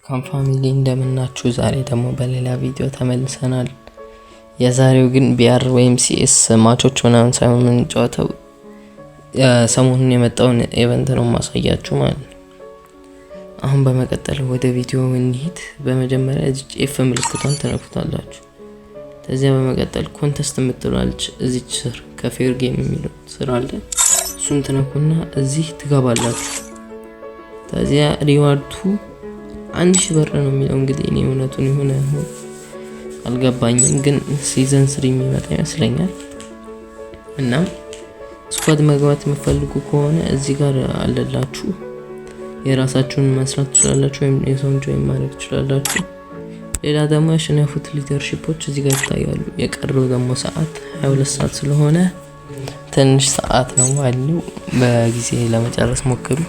ፋሚሊ እንደምናችሁ ዛሬ ደግሞ በሌላ ቪዲዮ ተመልሰናል። የዛሬው ግን ቢአር ወይም ሲኤስ ማቾች ምናምን ሳይሆን የምንጫወተው ሰሞኑን የመጣውን ኢቨንት ነው ማሳያችሁ ማለት ነው። አሁን በመቀጠል ወደ ቪዲዮ እንሂድ። በመጀመሪያ እዚህ ኤፍ ምልክቷን ተነኩታላችሁ። ከዚያ በመቀጠል ኮንቴስት የምትሏለች እዚች ስር ከፌር ጌም የሚለው ስር አለ። እሱን ተነኩና እዚህ ትገባላችሁ። ከዚያ ሪዋርዱ 1000 ብር ነው የሚለው። እንግዲህ እኔ እውነቱን ይሁን አልገባኝም፣ ግን ሲዝን 3 የሚመጣ ይመስለኛል። እና ስኳድ መግባት የምትፈልጉ ከሆነ እዚህ ጋር አለላችሁ። የራሳችሁን መስራት ትችላላችሁ ወይም የሰውን ጆይን ማድረግ ትችላላችሁ። ሌላ ደግሞ ያሸነፉት ሊደርሺፖች እዚህ ጋር ይታያሉ። የቀረው ደግሞ ሰዓት 22 ሰዓት ስለሆነ ትንሽ ሰዓት ነው አለው። በጊዜ ለመጨረስ ሞክሩ።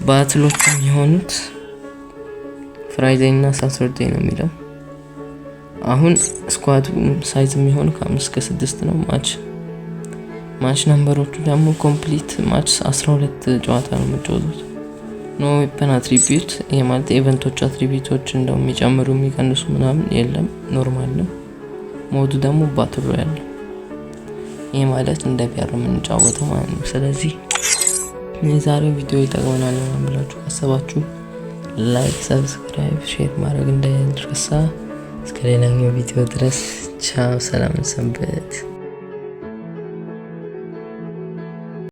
ባትሎች የሚሆኑት ፍራይዴይ እና ሳተርዴ ነው የሚለው። አሁን ስኳድ ሳይዝ የሚሆነው ከ5 እስከ 6 ነው። ማች ነምበሮቹ ደግሞ ኮምፕሊት ማች 12 ጨዋታ ነው የምትጫወቱት። ኖ ዌፐን አትሪቢዩት፣ ይሄ ማለት ኢቨንቶች አትሪቢዩቶች እንደው የሚጨምሩ የሚቀንሱ ምናምን የለም፣ ኖርማል ነው። ሞዱ ደግሞ ባትል ሮያል ነው። ይሄ ማለት እንደ ቢአር የምንጫወተው ማለት ነው። ስለዚህ የዛሬው ቪዲዮ ይጠቅመናል ብላችሁ ካሰባችሁ ላይክ፣ ሰብስክራይብ፣ ሼር ማድረግ እንዳይረሳ። እስከ ሌላኛው ቪዲዮ ድረስ ቻው፣ ሰላም ሰንብት።